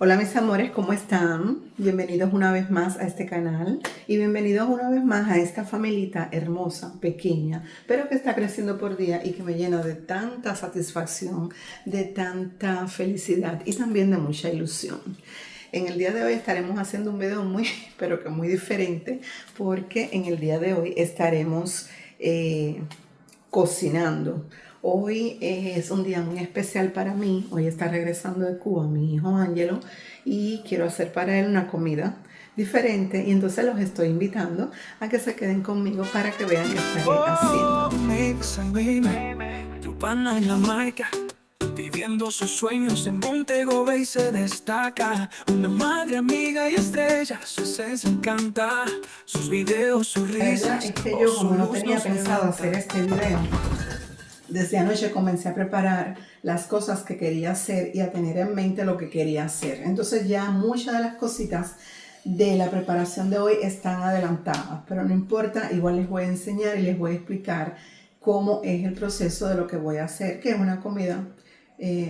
Hola mis amores, ¿cómo están? Bienvenidos una vez más a este canal y bienvenidos una vez más a esta familita hermosa, pequeña, pero que está creciendo por día y que me llena de tanta satisfacción, de tanta felicidad y también de mucha ilusión. En el día de hoy estaremos haciendo un video muy, pero que muy diferente, porque en el día de hoy estaremos cocinando. Hoy es un día muy especial para mí. Hoy está regresando de Cuba mi hijo Ángelo y quiero hacer para él una comida diferente, y entonces los estoy invitando a que se queden conmigo para que vean qué estaré haciendo. Viviendo sus sueños en Montego Bay se destaca. Una madre amiga y estrella, su esencia encanta. Sus videos, sus La verdad risas, es que yo, como no tenía pensado levanta. hacer este video, desde anoche comencé a preparar las cosas que quería hacer y a tener en mente lo que quería hacer. Entonces ya muchas de las cositas de la preparación de hoy están adelantadas, pero no importa, igual les voy a enseñar y les voy a explicar cómo es el proceso de lo que voy a hacer, que es una comida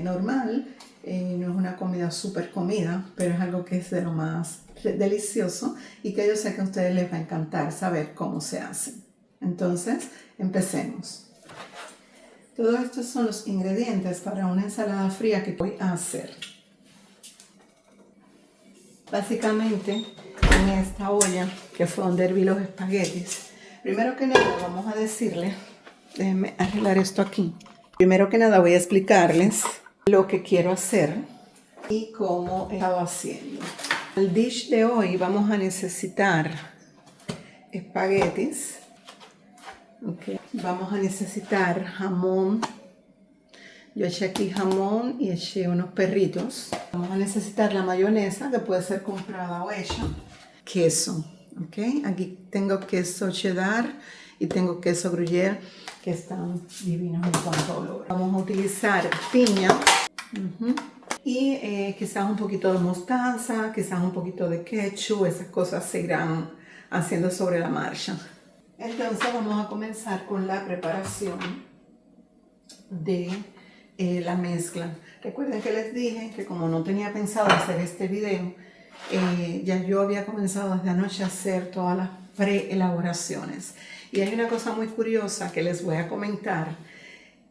normal, no es una comida súper comida, pero es algo que es de lo más delicioso y que yo sé que a ustedes les va a encantar saber cómo se hace. Entonces, empecemos. Todos estos son los ingredientes para una ensalada fría que voy a hacer. Básicamente, en esta olla, que fue donde herví los espaguetis, primero que nada vamos a decirles, déjenme arreglar esto aquí. Primero que nada voy a explicarles lo que quiero hacer y cómo he estado haciendo. El dish de hoy vamos a necesitar espaguetis. Okay. Vamos a necesitar jamón. Yo eché aquí jamón y eché unos perritos. Vamos a necesitar la mayonesa, que puede ser comprada o hecha. Queso, ¿ok? Aquí tengo queso cheddar y tengo queso gruyere, que están divinos en cuanto a olor. Vamos a utilizar piña. Y quizás un poquito de mostaza, quizás un poquito de ketchup. Esas cosas se irán haciendo sobre la marcha. Entonces vamos a comenzar con la preparación de la mezcla. Recuerden que les dije que como no tenía pensado hacer este video, ya yo había comenzado desde anoche a hacer todas las preelaboraciones. Y hay una cosa muy curiosa que les voy a comentar,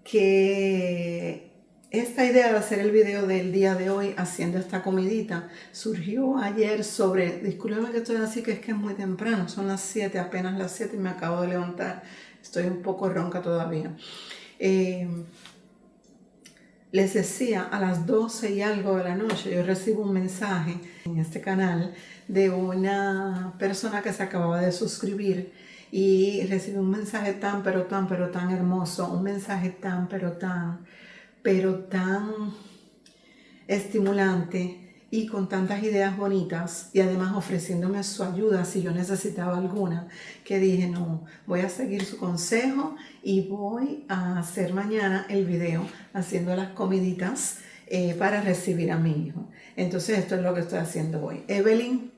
que esta idea de hacer el video del día de hoy haciendo esta comidita surgió ayer discúlpenme que estoy así, que es muy temprano, son las 7, apenas las 7 y me acabo de levantar, estoy un poco ronca todavía. Les decía, a las 12 y algo de la noche yo recibo un mensaje en este canal de una persona que se acababa de suscribir, y recibí un mensaje tan hermoso, un mensaje tan estimulante y con tantas ideas bonitas, y además ofreciéndome su ayuda si yo necesitaba alguna, que dije no, voy a seguir su consejo y voy a hacer mañana el video haciendo las comiditas para recibir a mi hijo. Entonces esto es lo que estoy haciendo hoy. Evelyn,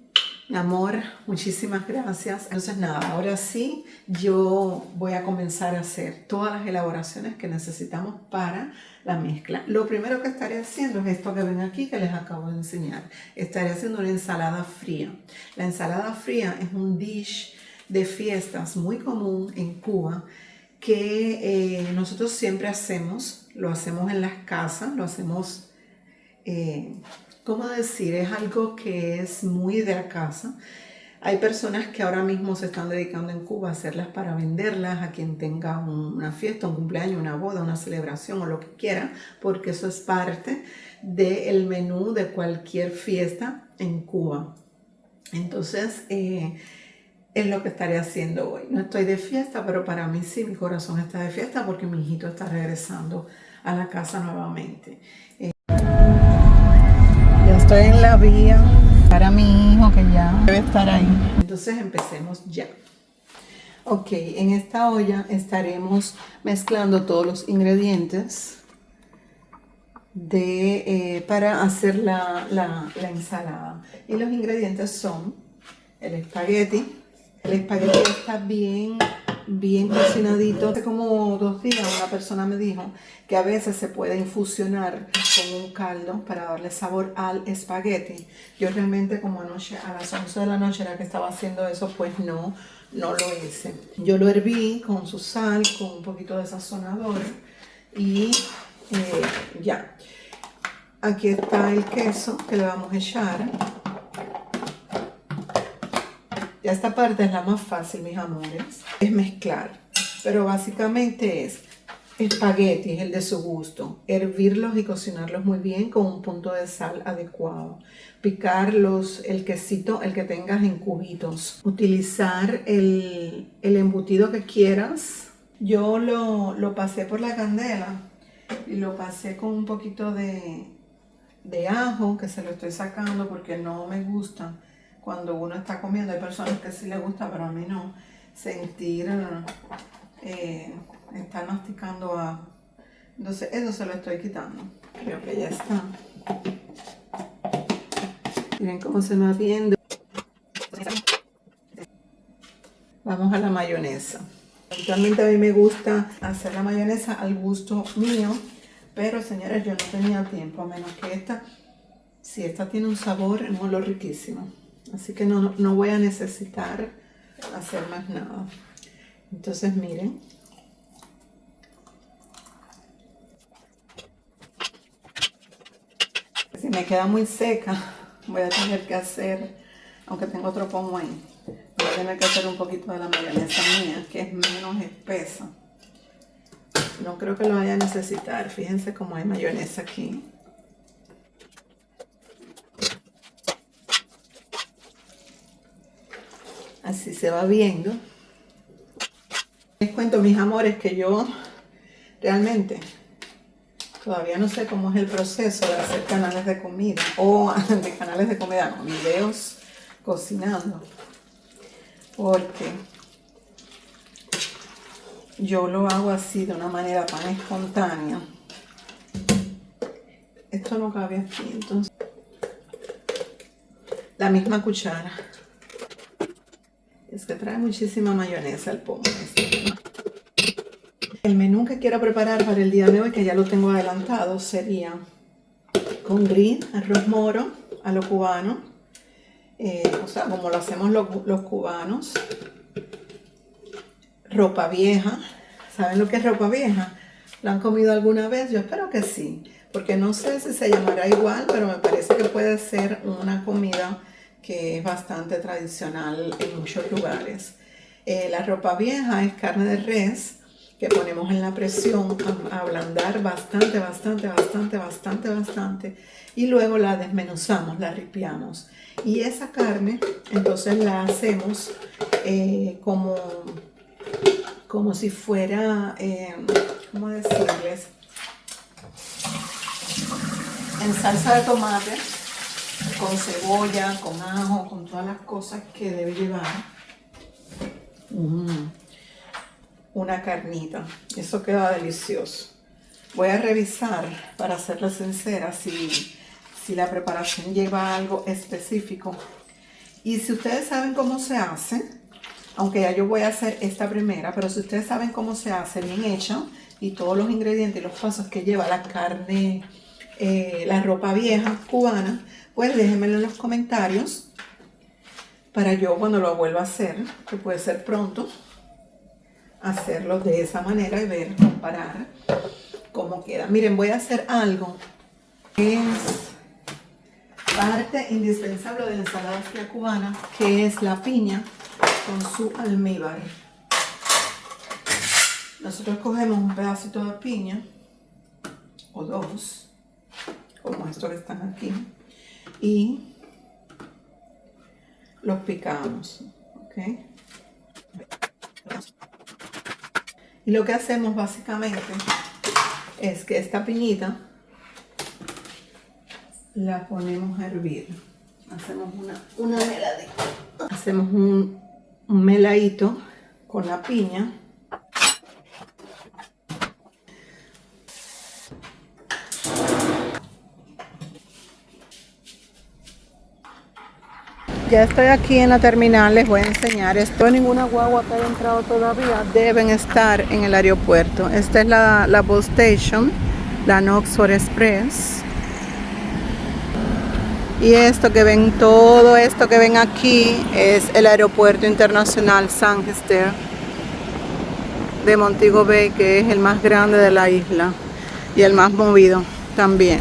mi amor, muchísimas gracias. Entonces nada, ahora sí yo voy a comenzar a hacer todas las elaboraciones que necesitamos para la mezcla. Lo primero que estaré haciendo es esto que ven aquí, que les acabo de enseñar. Estaré haciendo una ensalada fría. La ensalada fría es un dish de fiestas muy común en Cuba, que nosotros siempre hacemos. Lo hacemos en las casas, lo hacemos... ¿cómo decir? Es algo que es muy de la casa. Hay personas que ahora mismo se están dedicando en Cuba a hacerlas para venderlas a quien tenga una fiesta, un cumpleaños, una boda, una celebración o lo que quiera, porque eso es parte del menú de cualquier fiesta en Cuba. Entonces, es lo que estaré haciendo hoy. No estoy de fiesta, pero para mí sí, mi corazón está de fiesta porque mi hijito está regresando a la casa nuevamente. Estoy en la vía para mi hijo, que ya debe estar ahí. Entonces empecemos ya. Ok, en esta olla estaremos mezclando todos los ingredientes para hacer la ensalada. Y los ingredientes son el espagueti. El espagueti está bien bien cocinadito. Hace como 2 días una persona me dijo que a veces se puede infusionar con un caldo para darle sabor al espagueti. Yo realmente, como anoche a las 11 de la noche era que estaba haciendo eso, pues no lo hice. Yo lo herví con su sal, con un poquito de sazonador y ya. Aquí está el queso que le vamos a echar. Ya esta parte es la más fácil, mis amores, es mezclar, pero básicamente es espaguetis, el de su gusto, hervirlos y cocinarlos muy bien con un punto de sal adecuado, picarlos, el quesito, el que tengas en cubitos, utilizar el embutido que quieras. Yo lo pasé por la candela y lo pasé con un poquito de ajo, que se lo estoy sacando porque no me gusta. Cuando uno está comiendo, hay personas que sí les gusta, pero a mí no, sentir estar masticando ajo. Entonces eso se lo estoy quitando. Creo que ya está. Miren cómo se va viendo. Vamos a la mayonesa. Actualmente a mí me gusta hacer la mayonesa al gusto mío, pero señores, yo no tenía tiempo, a menos que esta, si esta tiene un sabor, es lo riquísimo. Así que no voy a necesitar hacer más nada. Entonces miren. Si me queda muy seca, voy a tener que hacer, aunque tengo otro pomo ahí, voy a tener que hacer un poquito de la mayonesa mía, que es menos espesa. No creo que lo vaya a necesitar. Fíjense cómo hay mayonesa aquí. Así se va viendo. Les cuento, mis amores, que yo realmente todavía no sé cómo es el proceso de hacer canales de comida. O de canales de comida, no, videos cocinando. Porque yo lo hago así, de una manera tan espontánea. Esto no cabe aquí, entonces. La misma cuchara. Es que trae muchísima mayonesa el pomo este. El menú que quiero preparar para el día de hoy, que ya lo tengo adelantado, sería con gris, arroz moro a lo cubano, o sea, como lo hacemos los cubanos. Ropa vieja. ¿Saben lo que es ropa vieja? ¿La han comido alguna vez? Yo espero que sí, porque no sé si se llamará igual, pero me parece que puede ser una comida que es bastante tradicional en muchos lugares. La ropa vieja es carne de res que ponemos en la presión a ablandar bastante, y luego la desmenuzamos, la ripiamos. Y esa carne entonces la hacemos como si fuera, ¿cómo decirles? En salsa de tomate, con cebolla, con ajo, con todas las cosas que debe llevar una carnita. Eso queda delicioso. Voy a revisar, para serles sincera, si la preparación lleva algo específico. Y si ustedes saben cómo se hace, aunque ya yo voy a hacer esta primera, pero si ustedes saben cómo se hace bien hecha y todos los ingredientes y los pasos que lleva la carne, la ropa vieja cubana, pues déjenmelo en los comentarios para yo, cuando lo vuelva a hacer, que puede ser pronto, hacerlo de esa manera y ver, comparar cómo queda. Miren, voy a hacer algo que es parte indispensable de la ensalada fría cubana, que es la piña con su almíbar. Nosotros cogemos un pedacito de piña o dos, como estos que están aquí, y los picamos, ¿ok? Y lo que hacemos básicamente es que esta piñita la ponemos a hervir. Hacemos una meladita. Hacemos un meladito con la piña. Ya estoy aquí en la terminal, les voy a enseñar. Esto ninguna guagua que haya entrado todavía deben estar en el aeropuerto. Esta es la bus station, la Oxford Express. Y esto que ven, todo esto que ven aquí es el aeropuerto internacional Sangster de Montego Bay, que es el más grande de la isla y el más movido también.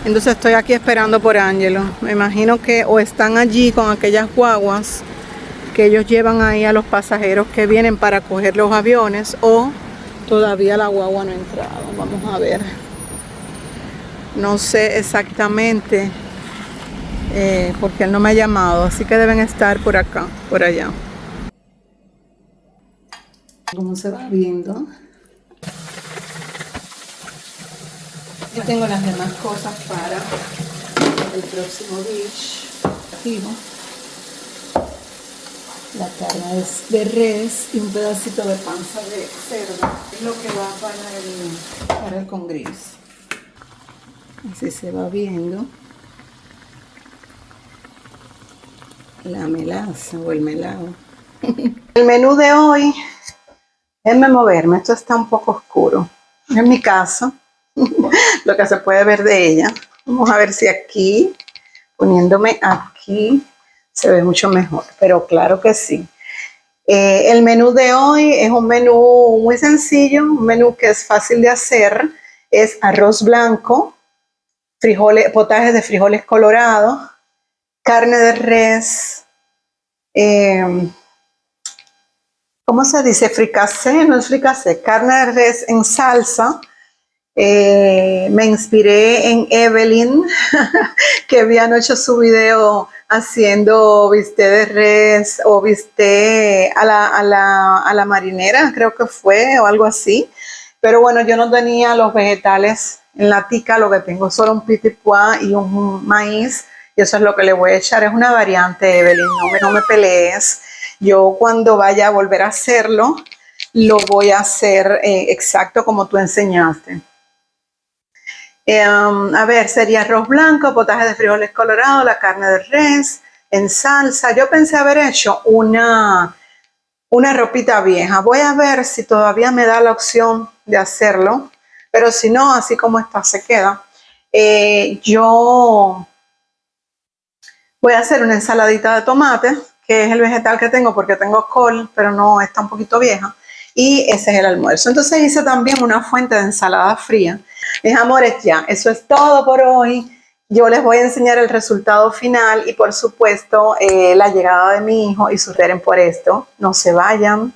Entonces estoy aquí esperando por Angelo. Me imagino que o están allí con aquellas guaguas que ellos llevan ahí a los pasajeros que vienen para coger los aviones, o todavía la guagua no ha entrado. Vamos a ver. No sé exactamente porque él no me ha llamado, así que deben estar por acá, por allá. ¿Cómo se va viendo? Yo tengo las demás cosas para el próximo dish. La carne de res y un pedacito de panza de cerdo. Es lo que va para el con gris. Así se va viendo la melaza o el melado. El menú de hoy, déjenme moverme, esto está un poco oscuro. En mi caso, lo que se puede ver de ella. Vamos a ver si aquí, poniéndome aquí, se ve mucho mejor, pero claro que sí. El menú de hoy es un menú muy sencillo, un menú que es fácil de hacer. Es arroz blanco, frijoles, potajes de frijoles colorados, carne de res, ¿cómo se dice? Fricasé, no es fricasé, carne de res en salsa. Me inspiré en Evelyn, que vi anoche su video haciendo bistec de res o bistec a la marinera, creo que fue, o algo así. Pero bueno, yo no tenía los vegetales en la tica, lo que tengo solo un petit pois y un maíz, y eso es lo que le voy a echar. Es una variante, Evelyn, no me pelees. Yo cuando vaya a volver a hacerlo, lo voy a hacer exacto como tú enseñaste. A ver, sería arroz blanco, potaje de frijoles colorados, la carne de res en salsa. Yo pensé haber hecho una ropita vieja. Voy a ver si todavía me da la opción de hacerlo, pero si no, así como está se queda. Yo voy a hacer una ensaladita de tomate, que es el vegetal que tengo porque tengo col, pero no, está un poquito vieja. Y ese es el almuerzo. Entonces hice también una fuente de ensalada fría. Mis amores, ya, eso es todo por hoy. Yo les voy a enseñar el resultado final y por supuesto la llegada de mi hijo y superen por esto. No se vayan.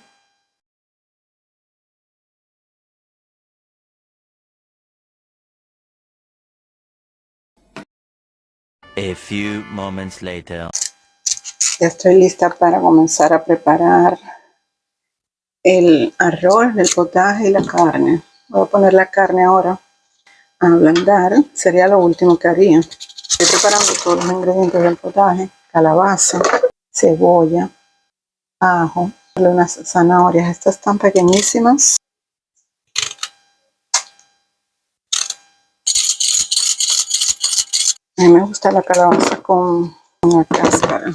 A few moments later. Ya estoy lista para comenzar a preparar el arroz, el potaje y la carne. Voy a poner la carne ahora a ablandar. Sería lo último que haría. Estoy preparando todos los ingredientes del potaje: calabaza, cebolla, ajo, unas zanahorias. Estas están pequeñísimas. A mí me gusta la calabaza con la cáscara.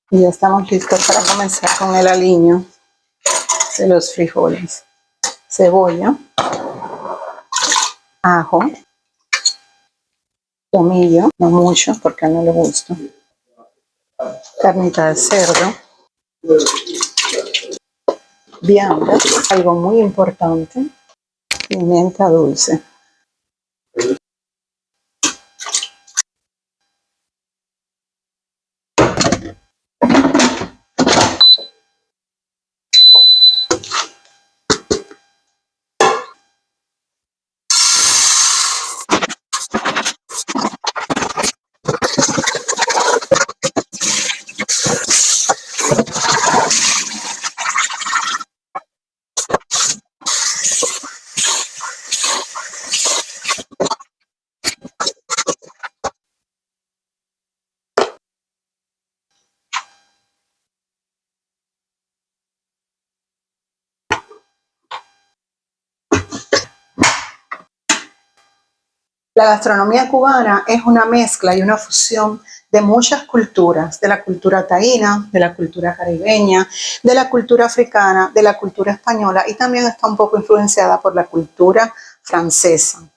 Y ya estamos listos para comenzar con el aliño de los frijoles. Cebolla, ajo, tomillo, no mucho porque a él no le gusta, carnita de cerdo, vianda, algo muy importante, pimienta dulce. La gastronomía cubana es una mezcla y una fusión de muchas culturas, de la cultura taína, de la cultura caribeña, de la cultura africana, de la cultura española y también está un poco influenciada por la cultura francesa.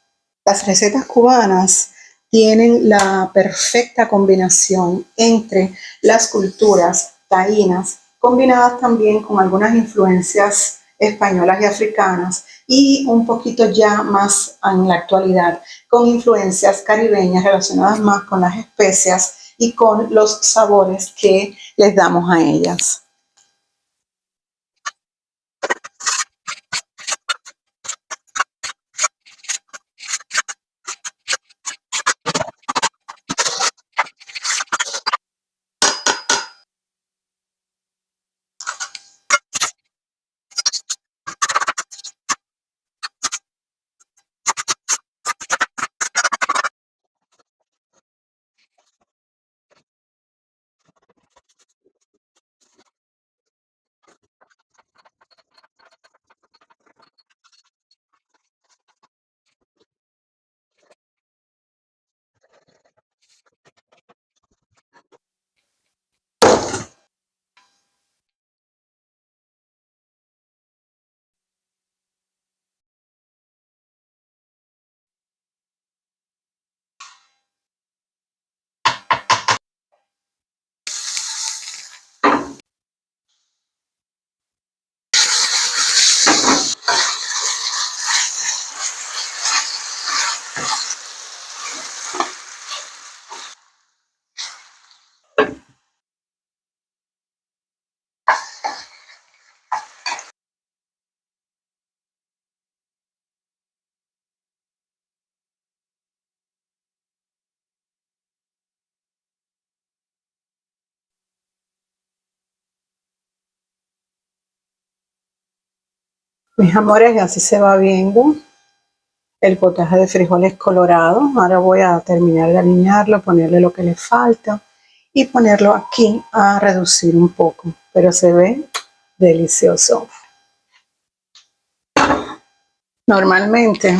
Las recetas cubanas tienen la perfecta combinación entre las culturas taínas, combinadas también con algunas influencias españolas y africanas, y un poquito ya más en la actualidad con influencias caribeñas relacionadas más con las especias y con los sabores que les damos a ellas. Mis amores, así se va viendo el potaje de frijoles colorados. Ahora voy a terminar de alinearlo, ponerle lo que le falta y ponerlo aquí a reducir un poco, pero se ve delicioso. Normalmente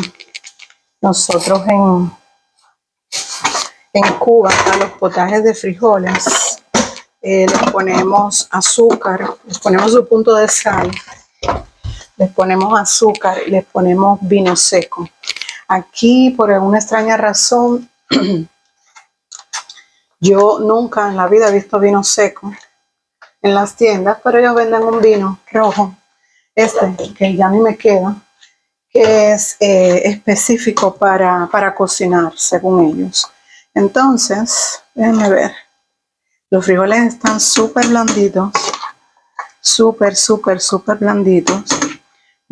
nosotros en Cuba a los potajes de frijoles les ponemos azúcar, les ponemos su punto de sal, les ponemos azúcar y les ponemos vino seco. Aquí, por alguna extraña razón, yo nunca en la vida he visto vino seco en las tiendas, pero ellos venden un vino rojo, que ya ni me queda, que es específico para cocinar, según ellos. Entonces, déjenme ver. Los frijoles están súper blanditos, súper blanditos.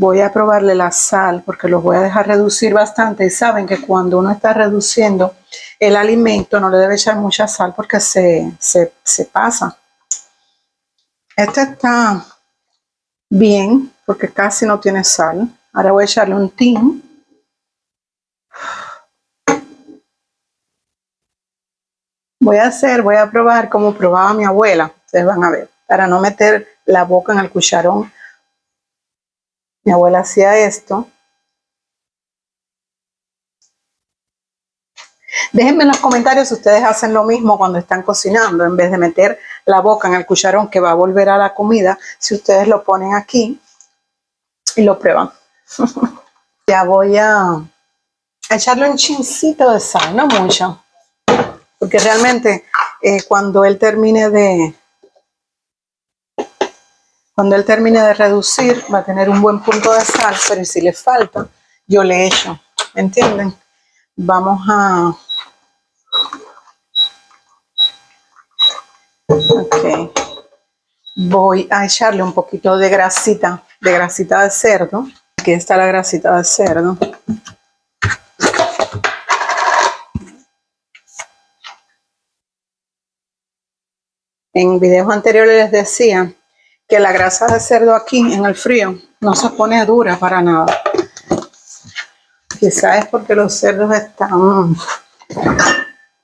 Voy a probarle la sal porque los voy a dejar reducir bastante. Y saben que cuando uno está reduciendo el alimento no le debe echar mucha sal porque se pasa. Este está bien porque casi no tiene sal. Ahora voy a echarle un tin. Voy a probar como probaba mi abuela. Ustedes van a ver, para no meter la boca en el cucharón. Mi abuela hacía esto. Déjenme en los comentarios si ustedes hacen lo mismo cuando están cocinando. En vez de meter la boca en el cucharón que va a volver a la comida, si ustedes lo ponen aquí y lo prueban. Ya voy a echarle un chincito de sal, no mucho. Porque realmente cuando él termine de reducir va a tener un buen punto de sal, pero si le falta yo le echo, ¿entienden? Vamos a... Ok. Voy a echarle un poquito de grasita de cerdo. Aquí está la grasita de cerdo. En videos anteriores les decía que la grasa de cerdo aquí en el frío no se pone dura para nada. Quizás es porque los cerdos están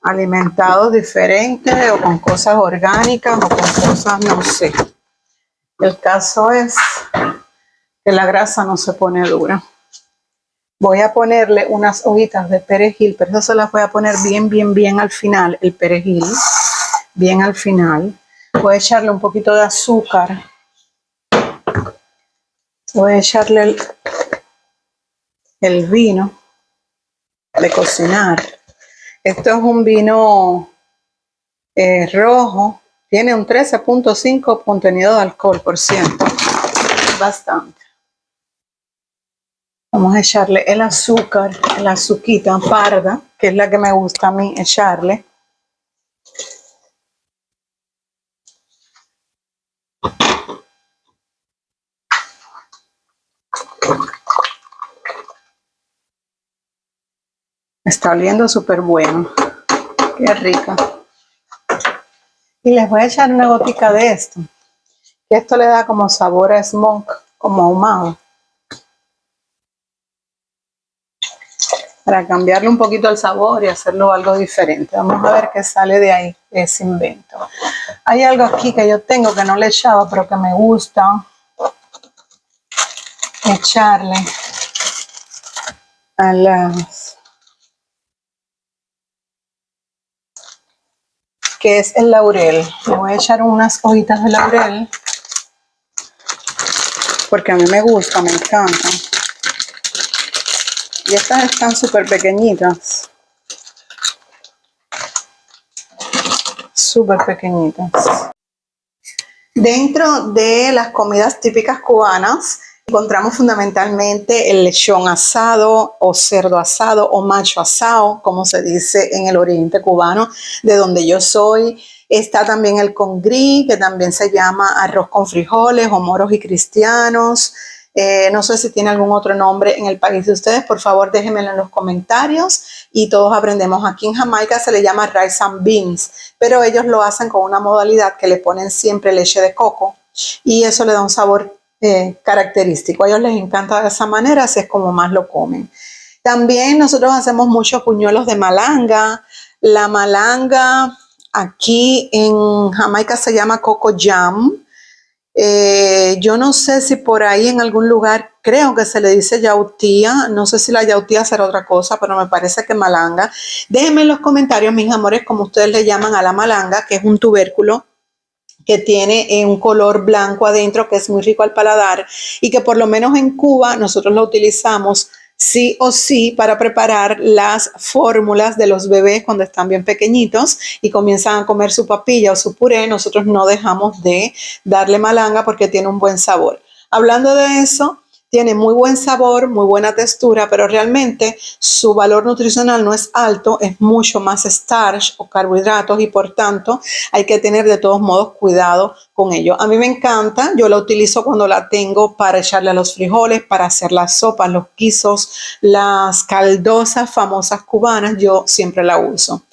alimentados diferentes o con cosas orgánicas o con cosas, no sé. El caso es que la grasa no se pone dura. voy a ponerle unas hojitas de perejil, pero eso se las voy a poner bien al final, el perejil, bien al final. Voy a echarle un poquito de azúcar. Voy a echarle el vino de cocinar. Esto es un vino rojo. Tiene un 13.5 contenido de alcohol, por ciento. Bastante. Vamos a echarle el azúcar, la azuquita parda, que es la que me gusta a mí echarle. Está oliendo súper bueno. Qué rica. Y les voy a echar una gotica de esto. Que esto le da como sabor a smoke, como ahumado. Para cambiarle un poquito el sabor y hacerlo algo diferente. Vamos a ver qué sale de ahí, de ese invento. Hay algo aquí que yo tengo que no le he echado, pero que me gusta echarle a las... que es el laurel. Le voy a echar unas hojitas de laurel porque a mí me gusta, me encanta. Y estas están súper pequeñitas. Súper pequeñitas. Dentro de las comidas típicas cubanas encontramos fundamentalmente el lechón asado o cerdo asado o macho asado, como se dice en el oriente cubano, de donde yo soy. Está también el congrí, que también se llama arroz con frijoles o moros y cristianos. No sé si tiene algún otro nombre en el país de ustedes, por favor déjenmelo en los comentarios y todos aprendemos. Aquí en Jamaica se le llama rice and beans, pero ellos lo hacen con una modalidad que le ponen siempre leche de coco y eso le da un sabor característico. A ellos les encanta de esa manera, así es como más lo comen. También nosotros hacemos muchos puñuelos de malanga. La malanga aquí en Jamaica se llama coco jam. Yo no sé si por ahí en algún lugar creo que se le dice yautía, no sé si la yautía será otra cosa, pero me parece que malanga. Déjenme en los comentarios, mis amores, como ustedes le llaman a la malanga, que es un tubérculo que tiene un color blanco adentro, que es muy rico al paladar y que por lo menos en Cuba nosotros lo utilizamos sí o sí para preparar las fórmulas de los bebés cuando están bien pequeñitos y comienzan a comer su papilla o su puré. Nosotros no dejamos de darle malanga porque tiene un buen sabor. Hablando de eso, tiene muy buen sabor, muy buena textura, pero realmente su valor nutricional no es alto, es mucho más starch o carbohidratos y por tanto hay que tener de todos modos cuidado con ello. A mí me encanta, yo la utilizo cuando la tengo para echarle a los frijoles, para hacer las sopas, los guisos, las caldosas famosas cubanas, yo siempre la uso.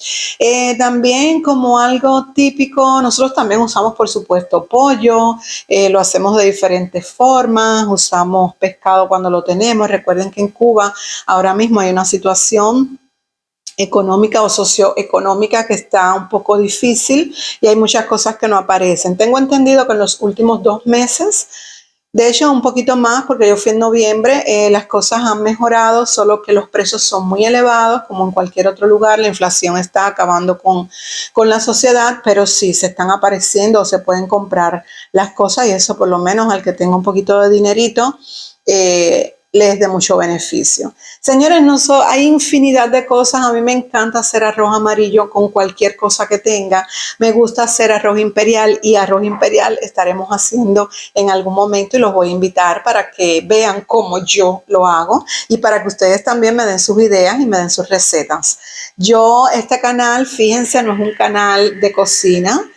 También como algo típico, nosotros también usamos por supuesto pollo, lo hacemos de diferentes formas, usamos pescado cuando lo tenemos. Recuerden que en Cuba ahora mismo hay una situación económica o socioeconómica que está un poco difícil y hay muchas cosas que no aparecen. Tengo entendido que en los últimos 2 meses, de hecho un poquito más porque yo fui en noviembre, las cosas han mejorado, solo que los precios son muy elevados como en cualquier otro lugar. La inflación está acabando con la sociedad, pero sí se están apareciendo o se pueden comprar las cosas y eso por lo menos al que tenga un poquito de dinerito les de mucho beneficio. Señores, hay infinidad de cosas. A mí me encanta hacer arroz amarillo con cualquier cosa que tenga. Me gusta hacer arroz imperial y arroz imperial estaremos haciendo en algún momento y los voy a invitar para que vean cómo yo lo hago y para que ustedes también me den sus ideas y me den sus recetas. Este canal, fíjense, no es un canal de cocina.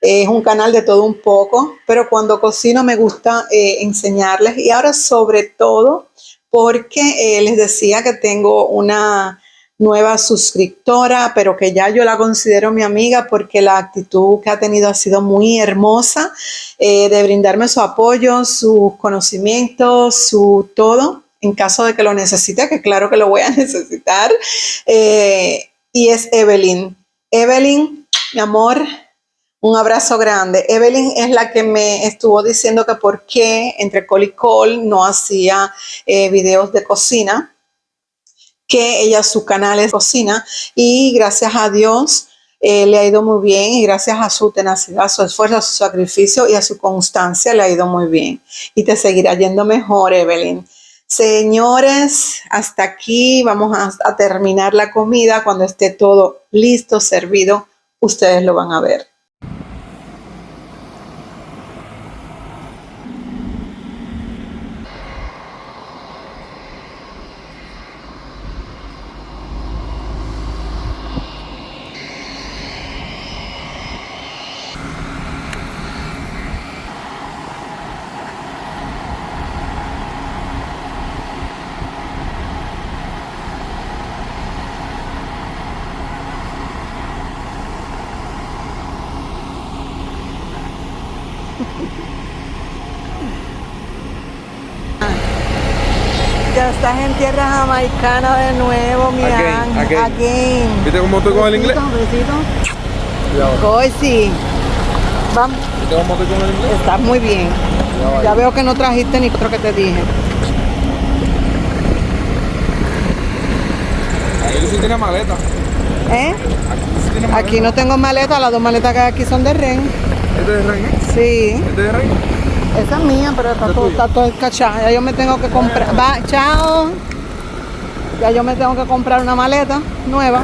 Es un canal de todo un poco, pero cuando cocino me gusta enseñarles y ahora sobre todo porque les decía que tengo una nueva suscriptora, pero que ya yo la considero mi amiga porque la actitud que ha tenido ha sido muy hermosa, de brindarme su apoyo, sus conocimientos, su todo, en caso de que lo necesite, que claro que lo voy a necesitar, y es Evelyn. Evelyn, mi amor, un abrazo grande. Evelyn es la que me estuvo diciendo que por qué entre col y col no hacía videos de cocina. que ella su canal es cocina y gracias a Dios le ha ido muy bien y gracias a su tenacidad, a su esfuerzo, a su sacrificio y a su constancia le ha ido muy bien y te seguirá yendo mejor, Evelyn. Señores, hasta aquí vamos a terminar la comida. Cuando esté todo listo, servido, ustedes lo van a ver. Ya estás en tierra jamaicana de nuevo, mi ángel. Again. ¿Viste cómo estoy con el inglés? Besito. Hoy sí. Vamos. ¿Viste cómo estoy con el inglés? Estás muy bien. Ya veo que no trajiste ni otro que te dije. Aquí sí tiene maleta. ¿Eh? Aquí sí tiene maleta. Aquí no tengo maleta, las 2 maletas que hay aquí son de Ren. ¿Este es de Rey? Sí. ¿Este es de Rey? Esa es mía, pero está todo escachado. Ya yo me tengo que comprar. Va, chao. Ya yo me tengo que comprar una maleta nueva.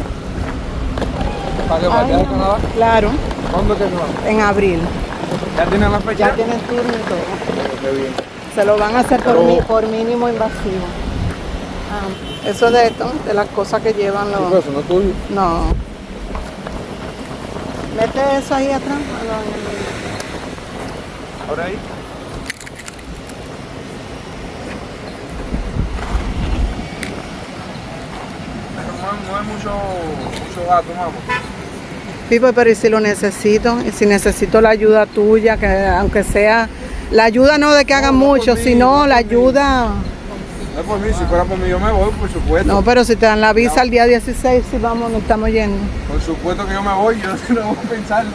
¿Para qué? ¿Para Ay, qué de no. Canadá? Claro, ¿Cuándo es que se va? en abril. ¿Ya tienen la fecha? Ya tienen turno y todo. Qué bien. Se lo van a hacer Pero- por mínimo invasivo. Eso de esto, de las cosas que llevan los... Eso no es tuyo. No. Mete eso ahí atrás. Ahora ahí. Pero no hay mucho gato, mamá. Pipo, pero ¿y si lo necesito? ¿Y si necesito la ayuda tuya? Que aunque sea... La ayuda no de que hagan No, no mucho, por mí, sino no la por mí. ayuda... No es por mí, si fuera por mí yo me voy, por supuesto. No, pero si te dan la visa el día 16, si vamos, nos estamos yendo. Por supuesto que yo me voy, yo no voy a pensarlo.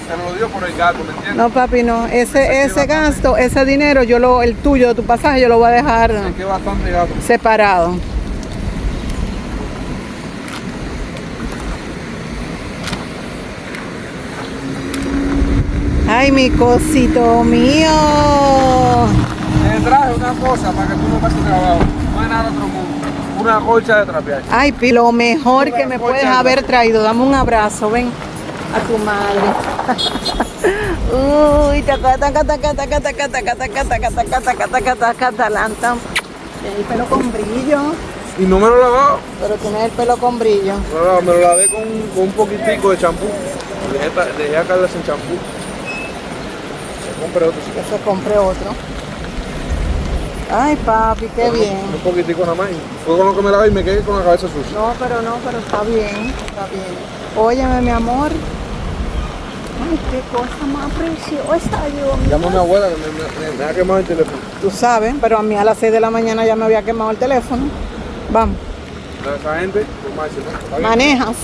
Te lo digo por el gato, ¿me entiendes? No, papi, no. Ese gasto, ese dinero, el tuyo, de tu pasaje, yo lo voy a dejar Es que bastante gato. separado. Ay, mi cosito mío. Te traje una cosa para que tú no pases trabajo. No hay nada otro mundo. Una colcha de trapear. Ay, lo mejor que me puedes haber traído. Dame un abrazo, ven a tu madre. Uy, Atalanta. Tiene el pelo con brillo, Y no me lo he lavado. pero tiene el pelo con brillo. No, me lo lavé con un poquitico de champú. Dejé acá sin champú. Compré otro. Que se compre otro. Ay, papi, qué bien. Un poquitico nada más. Fue con lo que me lavé y me quedé con la cabeza sucia. No, pero está bien, está bien. Óyeme, mi amor. Ay, qué cosa más preciosa, Dios mío. Llamo a mi abuela que me ha quemado el teléfono. Tú sabes, pero a mí a las 6 de la mañana ya me había quemado el teléfono. Vamos, Entonces, esa gente, tú más dices, ¿no? ¿Está bien? manejas.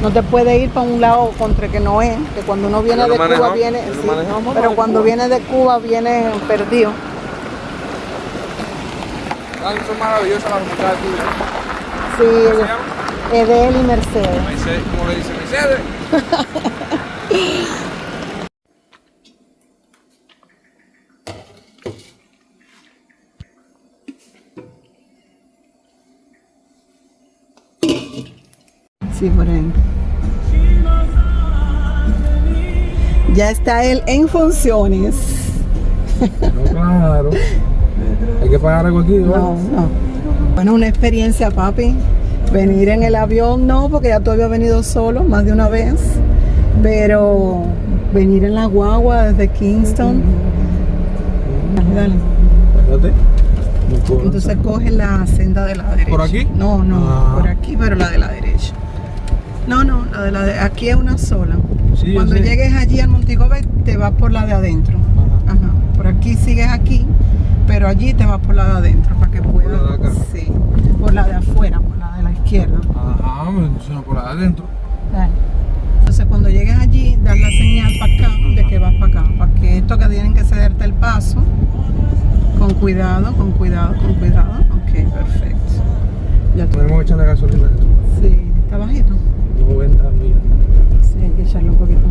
No te puedes ir para un lado contra que no es, que cuando uno viene Yo no de Cuba manejaba, viene, yo no sí, manejaba pero de cuando Cuba. viene de Cuba viene perdido. Ay, son maravillosas las muchachas tuyas. Sí, ¿Cómo se ella- llama? Edel y Mercedes. ¿Cómo le dicen? Mercedes. Sí, por ahí. Ya está él en funciones. No, claro. Hay que pagar algo aquí, ¿no? No. Bueno, una experiencia, papi. Venir en el avión, no, porque ya tú habías venido solo más de una vez. Pero venir en la guagua desde Kingston. Dale. Espérate. No puedo. Entonces coge la senda de la derecha. ¿Por aquí? No, Ah. por aquí, pero la de la derecha. No, la de la de aquí es una sola. Sí, yo Cuando sé. llegues allí al Montigobe te vas por la de adentro. Ajá. Por aquí sigues aquí, pero allí te vas por la de adentro para que puedas. la de acá? Sí. Por la de afuera, por la de la izquierda. Ajá, me por adentro. Dale. Entonces cuando llegues allí, das la señal para acá, de que vas para acá, para que esto que tienen que cederte el paso, con cuidado. Ok, perfecto. Ya Tenemos que echarle gasolina. Sí, está bajito. 90 millas. Sí, hay que echarle un poquito.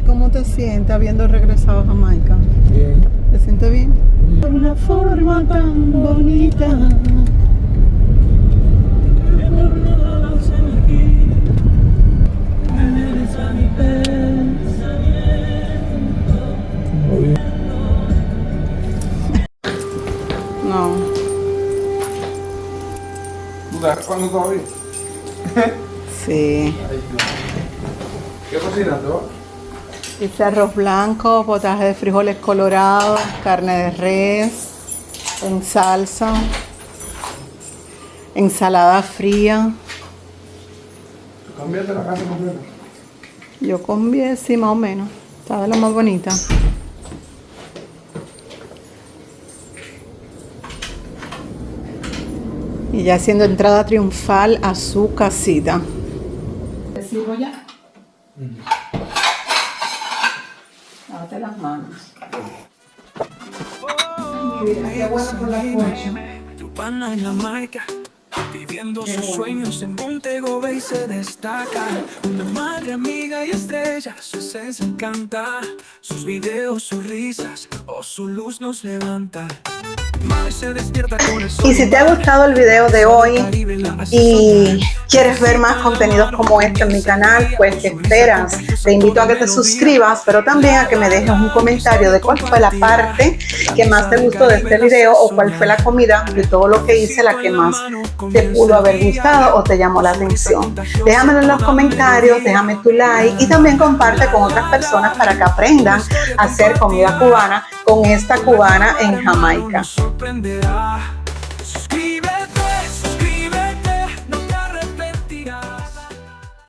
¿Cómo te sientes habiendo regresado a Jamaica? Bien. ¿Te sientes bien? De una forma tan bonita. Muy bien. No. ¿Tú estás grabando todavía? Sí. ¿Qué cocinando? Hice arroz blanco, potaje de frijoles colorados, carne de res, en salsa, ensalada fría. ¿Tú cambiaste la casa completa? Yo comí, sí, más o menos. Estaba la más bonita. Y ya haciendo entrada triunfal a su casita. ¿Te sirvo ya? Lávate las manos. Ay, mira, qué bueno por la concha. Tu pana en Jamaica, viviendo sus sueños en Montego Bay se destaca. Una madre amiga y estrella, su esencia encanta. Sus videos, sus risas o su luz nos levanta. Se despierta con el sol. Y si te ha gustado el video de hoy y quieres ver más contenidos como este en mi canal, pues ¿qué esperas? Te invito a que te suscribas, pero también a que me dejes un comentario de cuál fue la parte que más te gustó de este video o cuál fue la comida de todo lo que hice, la que más te pudo haber gustado o te llamó la atención. Déjamelo en los comentarios, déjame tu like y también comparte con otras personas para que aprendan a hacer comida cubana con esta cubana en Jamaica. Sorprenderá.